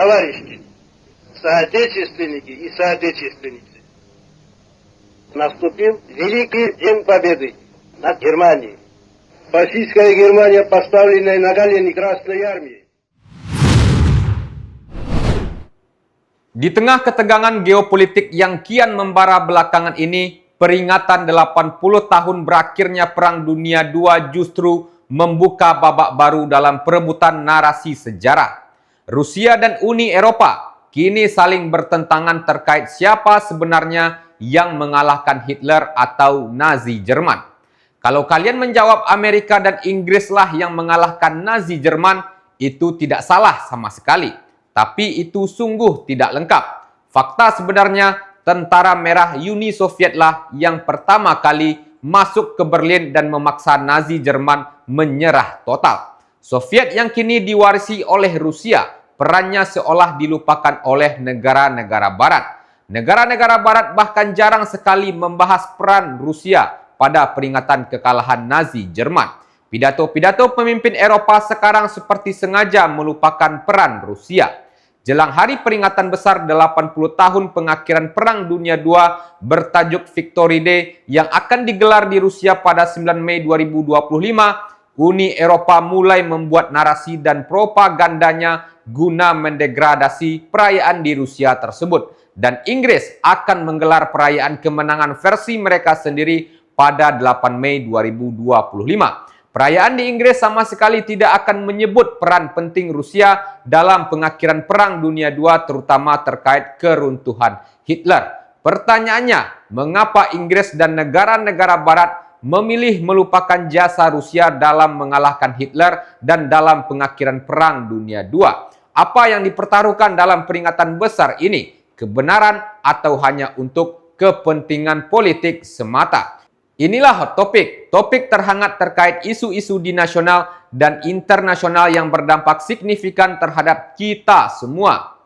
Товарищи, соотечественники и соотечественницы, наступил великий день победы над Германией. Фашистская Германия, поставленная на колени Красной Армией. Di tengah ketegangan geopolitik yang kian membara belakangan ini, peringatan 80 tahun berakhirnya Perang Dunia II justru membuka babak baru dalam perebutan narasi sejarah. Rusia dan Uni Eropa kini saling bertentangan terkait siapa sebenarnya yang mengalahkan Hitler atau Nazi Jerman. Kalau kalian menjawab Amerika dan Inggrislah yang mengalahkan Nazi Jerman, itu tidak salah sama sekali. Tapi itu sungguh tidak lengkap. Fakta sebenarnya, tentara merah Uni Sovietlah yang pertama kali masuk ke Berlin dan memaksa Nazi Jerman menyerah total. Soviet yang kini diwarisi oleh Rusia, perannya seolah dilupakan oleh negara-negara Barat. Negara-negara Barat bahkan jarang sekali membahas peran Rusia pada peringatan kekalahan Nazi Jerman. Pidato-pidato pemimpin Eropa sekarang seperti sengaja melupakan peran Rusia. Jelang hari peringatan besar 80 tahun pengakhiran Perang Dunia II bertajuk Victory Day yang akan digelar di Rusia pada 9 Mei 2025, Uni Eropa mulai membuat narasi dan propagandanya guna mendegradasi perayaan di Rusia tersebut. Dan Inggris akan menggelar perayaan kemenangan versi mereka sendiri pada 8 Mei 2025. Perayaan di Inggris sama sekali tidak akan menyebut peran penting Rusia dalam pengakhiran Perang Dunia II, terutama terkait keruntuhan Hitler. Pertanyaannya, mengapa Inggris dan negara-negara Barat memilih melupakan jasa Rusia dalam mengalahkan Hitler dan dalam pengakhiran Perang Dunia II? Apa yang dipertaruhkan dalam peringatan besar ini? Kebenaran atau hanya untuk kepentingan politik semata? Inilah Hot Topic, topik terhangat terkait isu-isu di nasional dan internasional yang berdampak signifikan terhadap kita semua.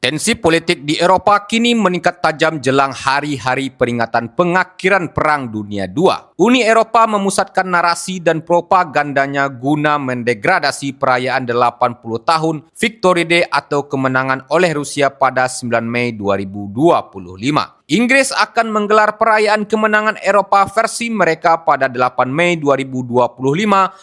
Tensi politik di Eropa kini meningkat tajam jelang hari-hari peringatan pengakhiran Perang Dunia II. Uni Eropa memusatkan narasi dan propagandanya guna mendegradasi perayaan 80 tahun Victory Day atau kemenangan oleh Rusia pada 9 Mei 2025. Inggris akan menggelar perayaan kemenangan Eropa versi mereka pada 8 Mei 2025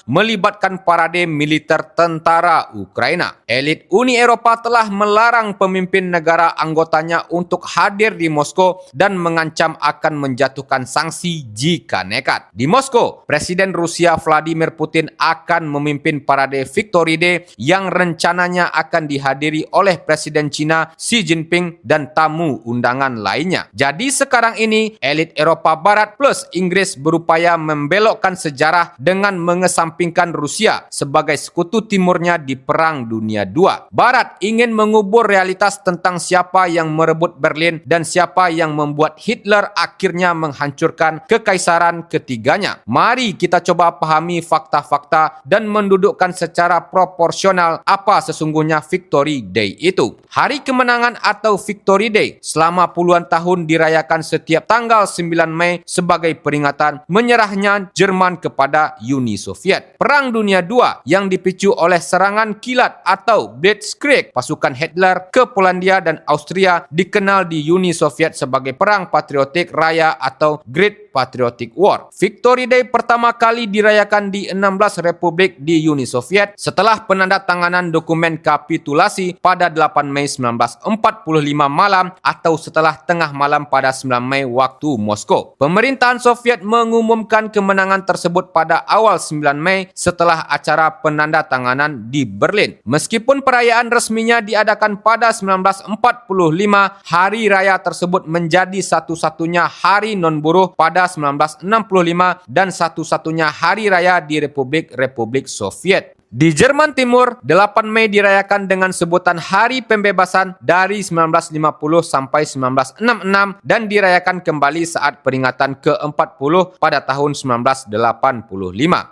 melibatkan parade militer tentara Ukraina. Elit Uni Eropa telah melarang pemimpin negara anggotanya untuk hadir di Moskow dan mengancam akan menjatuhkan sanksi jika nekat. Di Moskow, Presiden Rusia Vladimir Putin akan memimpin parade Victory Day yang rencananya akan dihadiri oleh Presiden China Xi Jinping dan tamu undangan lainnya. Jadi sekarang ini elit Eropa Barat plus Inggris berupaya membelokkan sejarah dengan mengesampingkan Rusia sebagai sekutu timurnya di Perang Dunia II. Barat ingin mengubur realitas tentang siapa yang merebut Berlin dan siapa yang membuat Hitler akhirnya menghancurkan kekaisaran ketiganya. Mari kita coba pahami fakta-fakta dan mendudukkan secara proporsional apa sesungguhnya Victory Day itu. Hari kemenangan atau Victory Day selama puluhan tahun dirayakan setiap tanggal 9 Mei sebagai peringatan menyerahnya Jerman kepada Uni Soviet. Perang Dunia II yang dipicu oleh serangan kilat atau Blitzkrieg pasukan Hitler ke Polandia dan Austria dikenal di Uni Soviet sebagai Perang Patriotik Raya atau Great Patriotic War. Victory Day pertama kali dirayakan di 16 republik di Uni Soviet setelah penandatanganan dokumen kapitulasi pada 8 Mei 1945 malam atau setelah tengah malam pada 9 Mei waktu Moskow. Pemerintahan Soviet mengumumkan kemenangan tersebut pada awal 9 Mei setelah acara penandatanganan di Berlin. Meskipun perayaan resminya diadakan pada 1945, hari raya tersebut menjadi satu-satunya hari non-buruh pada 1965 dan satu-satunya hari raya di Republik-Republik Soviet. Di Jerman Timur, 8 Mei dirayakan dengan sebutan Hari Pembebasan dari 1950 sampai 1966 dan dirayakan kembali saat peringatan ke-40 pada tahun 1985.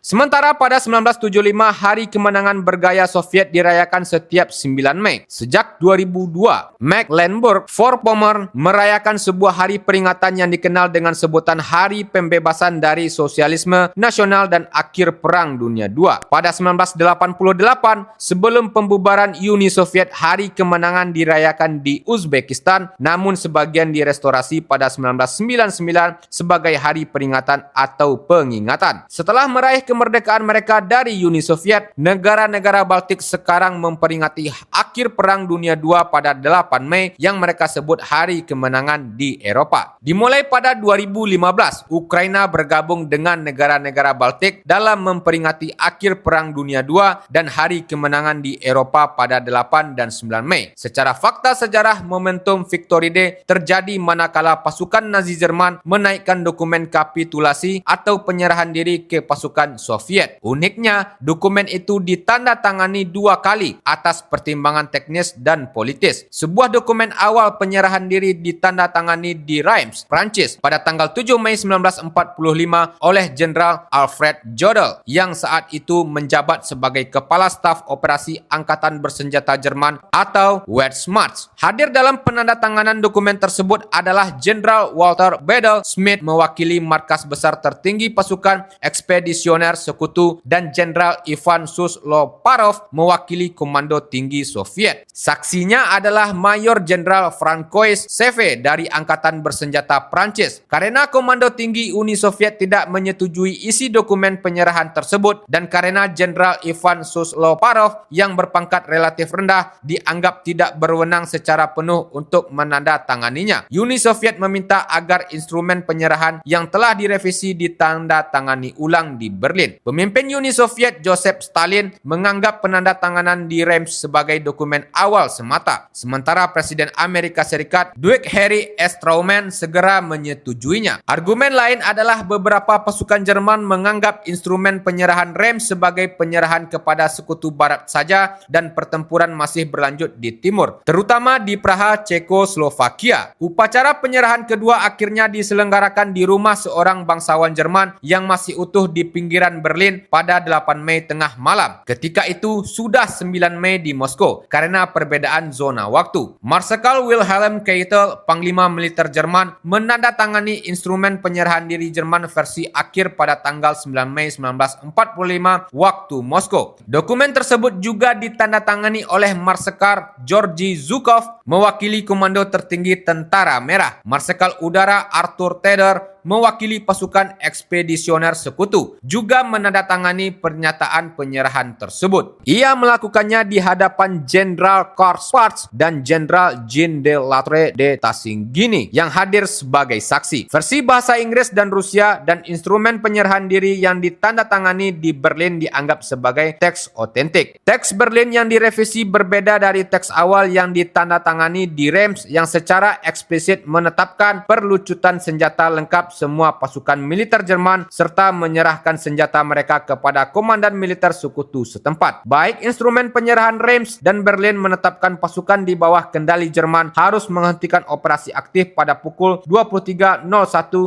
Sementara pada 1975, Hari Kemenangan Bergaya Soviet dirayakan setiap 9 Mei. Sejak 2002, Mecklenburg-Vorpommern merayakan sebuah hari peringatan yang dikenal dengan sebutan Hari Pembebasan dari Sosialisme Nasional dan Akhir Perang Dunia II. Pada 1985, 1988 sebelum pembubaran Uni Soviet, hari kemenangan dirayakan di Uzbekistan, namun sebagian direstorasi pada 1999 sebagai hari peringatan atau pengingatan. Setelah meraih kemerdekaan mereka dari Uni Soviet, negara-negara Baltik sekarang memperingati akhir Perang Dunia II pada 8 Mei yang mereka sebut hari kemenangan di Eropa. Dimulai pada 2015, Ukraina bergabung dengan negara-negara Baltik dalam memperingati akhir Perang Dunia II dan hari kemenangan di Eropa pada 8 dan 9 Mei. Secara fakta sejarah, momentum Victory Day terjadi manakala pasukan Nazi Jerman menaikkan dokumen kapitulasi atau penyerahan diri ke pasukan Soviet. Uniknya, dokumen itu ditandatangani 2 kali atas pertimbangan teknis dan politis. Sebuah dokumen awal penyerahan diri ditandatangani di Reims, Prancis pada tanggal 7 Mei 1945 oleh Jenderal Alfred Jodl yang saat itu menjabat sebagai Kepala Staf Operasi Angkatan Bersenjata Jerman atau Wehrmacht. Hadir dalam penandatanganan dokumen tersebut adalah Jenderal Walter Bedel Smith mewakili markas besar tertinggi pasukan ekspedisioner sekutu dan Jenderal Ivan Susloparov mewakili komando tinggi Soviet. Saksinya adalah Mayor Jenderal Francois Seve dari Angkatan Bersenjata Prancis. Karena komando tinggi Uni Soviet tidak menyetujui isi dokumen penyerahan tersebut dan karena Jenderal Ivan Susloparov yang berpangkat relatif rendah dianggap tidak berwenang secara penuh untuk menandatanganinya, Uni Soviet meminta agar instrumen penyerahan yang telah direvisi ditandatangani ulang di Berlin. Pemimpin Uni Soviet Joseph Stalin menganggap penandatanganan di Reims sebagai dokumen awal semata, sementara Presiden Amerika Serikat Dwight Harry S. Truman segera menyetujuinya. Argumen lain adalah beberapa pasukan Jerman menganggap instrumen penyerahan Reims sebagai penyerahan kepada sekutu barat saja dan pertempuran masih berlanjut di timur, terutama di Praha, Cekoslovakia. Upacara penyerahan kedua akhirnya diselenggarakan di rumah seorang bangsawan Jerman yang masih utuh di pinggiran Berlin pada 8 Mei tengah malam. Ketika itu sudah 9 Mei di Moskow karena perbedaan zona waktu. Marsikal Wilhelm Keitel, Panglima Militer Jerman, menandatangani instrumen penyerahan diri Jerman versi akhir pada tanggal 9 Mei 1945 waktu Moskow. Dokumen tersebut juga ditandatangani oleh Marsikal Georgy Zhukov mewakili Komando Tertinggi Tentara Merah, Marsikal Udara Arthur Tedder mewakili pasukan ekspedisioner sekutu, juga menandatangani pernyataan penyerahan tersebut. Ia melakukannya di hadapan Jenderal Karl Schwarz dan Jenderal Jean de Lattre de Tassigny yang hadir sebagai saksi. Versi bahasa Inggris dan Rusia dan instrumen penyerahan diri yang ditandatangani di Berlin dianggap sebagai teks otentik. Teks Berlin yang direvisi berbeda dari teks awal yang ditandatangani di Reims yang secara eksplisit menetapkan perlucutan senjata lengkap semua pasukan militer Jerman serta menyerahkan senjata mereka kepada komandan militer sekutu setempat. Baik instrumen penyerahan Reims dan Berlin menetapkan pasukan di bawah kendali Jerman harus menghentikan operasi aktif pada pukul 23.01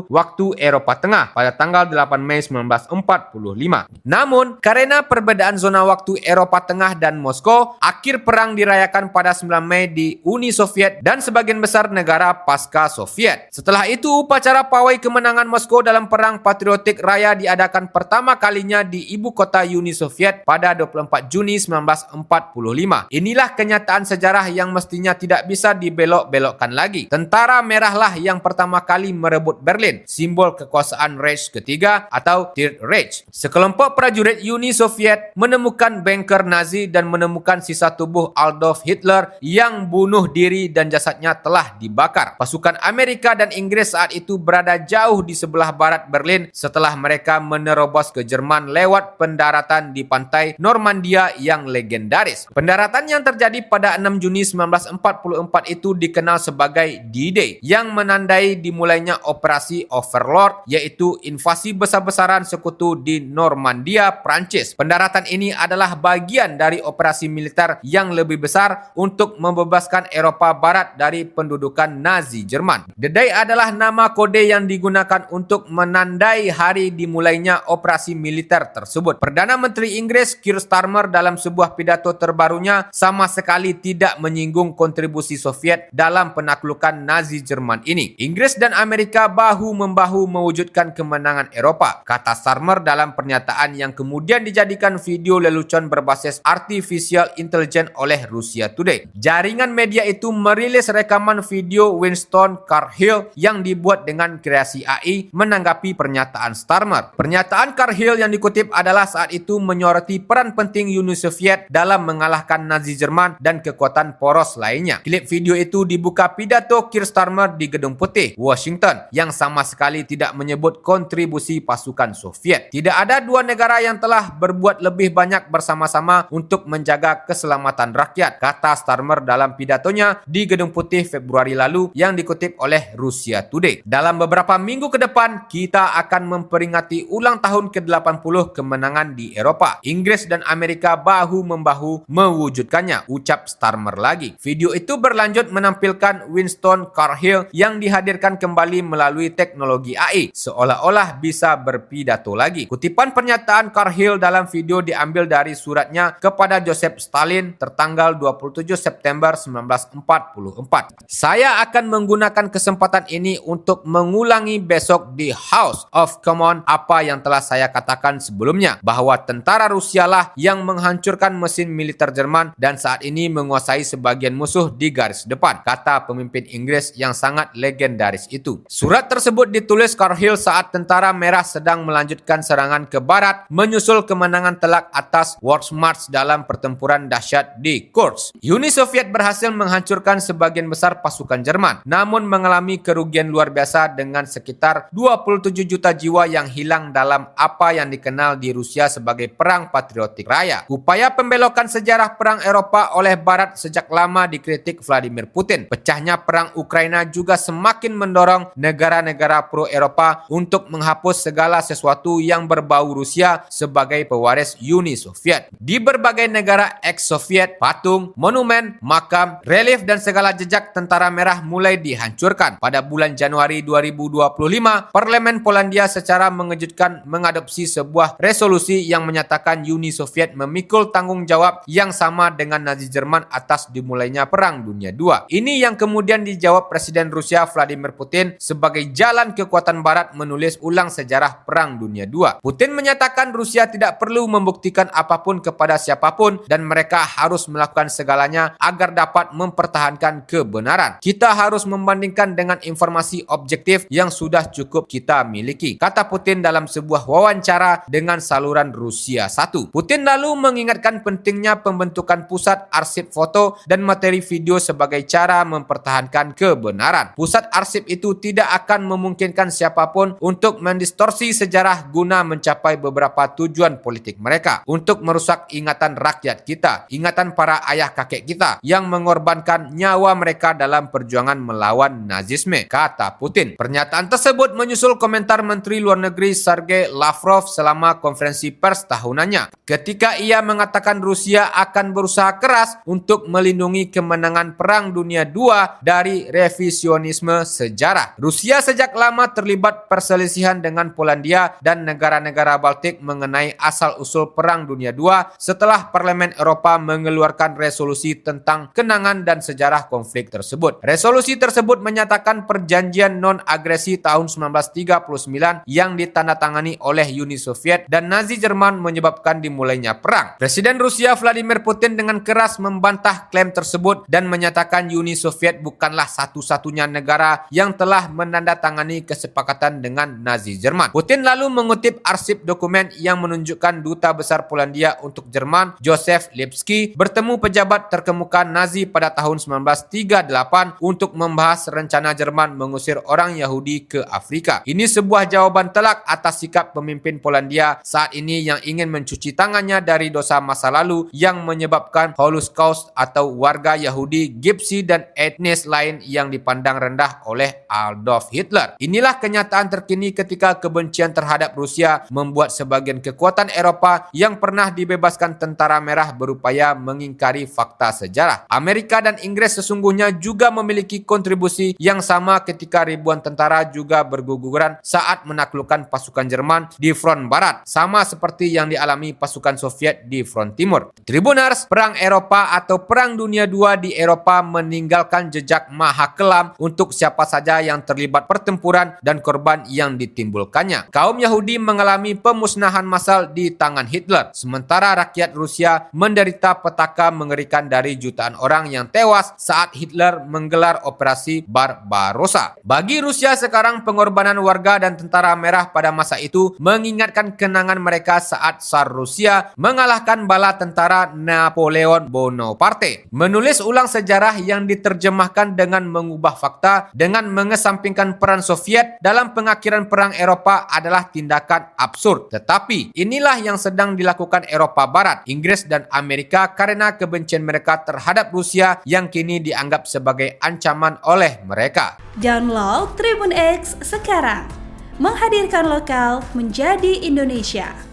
waktu Eropa Tengah pada tanggal 8 Mei 1945. Namun, karena perbedaan zona waktu Eropa Tengah dan Moskow, akhir perang dirayakan pada 9 Mei di Uni Soviet dan sebagian besar negara pasca Soviet. Setelah itu, upacara pawai kemenangan Moskow dalam Perang Patriotik Raya diadakan pertama kalinya di ibu kota Uni Soviet pada 24 Juni 1945. Inilah kenyataan sejarah yang mestinya tidak bisa dibelok-belokkan lagi. Tentara Merahlah yang pertama kali merebut Berlin, simbol kekuasaan Reich ketiga atau Third Reich. Sekelompok prajurit Uni Soviet menemukan bunker Nazi dan menemukan sisa tubuh Adolf Hitler yang bunuh diri dan jasadnya telah dibakar. Pasukan Amerika dan Inggris saat itu berada jauh di sebelah barat Berlin setelah mereka menerobos ke Jerman lewat pendaratan di pantai Normandia yang legendaris. Pendaratan yang terjadi pada 6 Juni 1944 itu dikenal sebagai D-Day yang menandai dimulainya operasi Overlord, yaitu invasi besar-besaran sekutu di Normandia, Prancis. Pendaratan ini adalah bagian dari operasi militer yang lebih besar untuk membebaskan Eropa Barat dari pendudukan Nazi Jerman. The Day adalah nama kode yang digunakan untuk menandai hari dimulainya operasi militer tersebut. Perdana Menteri Inggris Keir Starmer dalam sebuah pidato terbarunya sama sekali tidak menyinggung kontribusi Soviet dalam penaklukan Nazi Jerman ini. Inggris dan Amerika bahu-membahu mewujudkan kemenangan Eropa, kata Starmer dalam pernyataan yang kemudian dijadikan video lelucon berbasis artificial intelligence oleh Russia Today. Jaringan media itu merilis rekaman video Winston Churchill yang dibuat dengan kreasi AI menanggapi pernyataan Starmer. Pernyataan Churchill yang dikutip adalah saat itu menyoroti peran penting Uni Soviet dalam mengalahkan Nazi Jerman dan kekuatan poros lainnya. Klip video itu dibuka pidato Keir Starmer di Gedung Putih, Washington, yang sama sekali tidak menyebut kontribusi pasukan Soviet. Tidak ada dua negara yang telah berbuat lebih banyak bersama-sama untuk menjaga keselamatan rakyat, kata Starmer dalam pidatonya di Gedung Putih Februari lalu yang dikutip oleh Russia Today. Dalam beberapa minggu ke depan, kita akan memperingati ulang tahun ke-80 kemenangan di Eropa. Inggris dan Amerika bahu-membahu mewujudkannya, ucap Starmer lagi. Video itu berlanjut menampilkan Winston Churchill yang dihadirkan kembali melalui teknologi AI, seolah-olah bisa berpidato lagi. Kutipan pernyataan Churchill dalam video diambil dari suratnya kepada Joseph Stalin tertanggal 27 September 1944. Saya akan menggunakan kesempatan ini untuk mengulangi besok di House of Commons apa yang telah saya katakan sebelumnya, bahwa tentara Rusia lah yang menghancurkan mesin militer Jerman dan saat ini menguasai sebagian musuh di garis depan, kata pemimpin Inggris yang sangat legendaris itu. Surat tersebut ditulis Churchill saat tentara merah sedang melanjutkan serangan ke barat menyusul kemenangan telak atas Wehrmacht dalam pertempuran dahsyat di Kursk. Uni Soviet berhasil menghancurkan sebagian besar pasukan Jerman, namun mengalami kerugian luar biasa dengan sekitar 27 juta jiwa yang hilang dalam apa yang dikenal di Rusia sebagai Perang Patriotik Raya. Upaya pembelokan sejarah Perang Eropa oleh Barat sejak lama dikritik Vladimir Putin. Pecahnya Perang Ukraina juga semakin mendorong negara-negara pro-Eropa untuk menghapus segala sesuatu yang berbau Rusia sebagai pewaris Uni Soviet. Di berbagai negara ex-Soviet, patung, monumen, makam, relief dan segala jejak tentara merah mulai dihancurkan. Pada bulan Januari 2025, Parlemen Polandia secara mengejutkan mengadopsi sebuah resolusi yang menyatakan Uni Soviet memikul tanggung jawab yang sama dengan Nazi Jerman atas dimulainya Perang Dunia II. Ini yang kemudian dijawab Presiden Rusia Vladimir Putin sebagai jalan kekuatan Barat menulis ulang sejarah Perang Dunia II. Putin menyatakan Rusia tidak perlu membuktikan apapun kepada siapapun dan mereka harus melakukan segalanya agar dapat mempertahankan kebenaran. Kita harus membandingkan dengan informasi objektif yang sudah cukup kita miliki, kata Putin dalam sebuah wawancara dengan saluran Rusia 1. Putin lalu mengingatkan pentingnya pembentukan pusat arsip foto dan materi video sebagai cara mempertahankan kebenaran. Pusat arsip itu tidak akan memungkinkan siapapun untuk mendistorsi sejarah guna mencapai beberapa tujuan politik mereka, untuk merusak ingatan rakyat kita, ingatan para ayah kakek kita yang mengorbankan nyawa mereka dalam perjuangan melawan nazisme, kata Putin. Pernyataan tersebut menyusul komentar Menteri Luar Negeri Sergei Lavrov selama konferensi pers tahunannya, ketika ia mengatakan Rusia akan berusaha keras untuk melindungi kemenangan Perang Dunia II dari revisionisme sejarah. Rusia sejak lama terlibat perselisihan dengan Polandia dan negara-negara Baltik mengenai asal-usul Perang Dunia II setelah Parlemen Eropa mengeluarkan resolusi tentang kenangan dan sejarah konflik tersebut. Resolusi tersebut menyatakan perjanjian non-agresi tahun 1939 yang ditandatangani oleh Uni Soviet dan Nazi Jerman menyebabkan dimulainya perang. Presiden Rusia Vladimir Putin dengan keras membantah klaim tersebut dan menyatakan Uni Soviet bukanlah satu-satunya negara yang telah menandatangani kesepakatan dengan Nazi Jerman. Putin lalu mengutip arsip dokumen yang menunjukkan Duta Besar Polandia untuk Jerman, Joseph Lipski, bertemu pejabat terkemuka Nazi pada tahun 1938 untuk membahas rencana Jerman mengusir orang Yahudi ke Afrika. Ini sebuah jawaban telak atas sikap pemimpin Polandia saat ini yang ingin mencuci tangannya dari dosa masa lalu yang menyebabkan Holocaust atau warga Yahudi, Gypsy dan etnis lain yang dipandang rendah oleh Adolf Hitler. Inilah kenyataan terkini ketika kebencian terhadap Rusia membuat sebagian kekuatan Eropa yang pernah dibebaskan tentara merah berupaya mengingkari fakta sejarah. Amerika dan dan Inggris sesungguhnya juga memiliki kontribusi yang sama ketika ribuan tentara juga berguguran saat menaklukkan pasukan Jerman di front barat, sama seperti yang dialami pasukan Soviet di front timur. Tribuners, Perang Eropa atau Perang Dunia II di Eropa meninggalkan jejak maha kelam untuk siapa saja yang terlibat pertempuran dan korban yang ditimbulkannya. Kaum Yahudi mengalami pemusnahan massal di tangan Hitler, sementara rakyat Rusia menderita petaka mengerikan dari jutaan orang yang tewas saat Hitler menggelar operasi Barbarossa. Bagi Rusia sekarang, pengorbanan warga dan tentara merah pada masa itu mengingatkan kenangan mereka saat Tsar Rusia mengalahkan bala tentara Napoleon Bonaparte. Menulis ulang sejarah yang diterjemahkan dengan mengubah fakta dengan mengesampingkan peran Soviet dalam pengakhiran Perang Eropa adalah tindakan absurd. Tetapi inilah yang sedang dilakukan Eropa Barat, Inggris dan Amerika karena kebencian mereka terhadap Rusia yang kini dianggap sebagai ancaman oleh mereka. Download Tribun X sekarang, menghadirkan lokal menjadi Indonesia.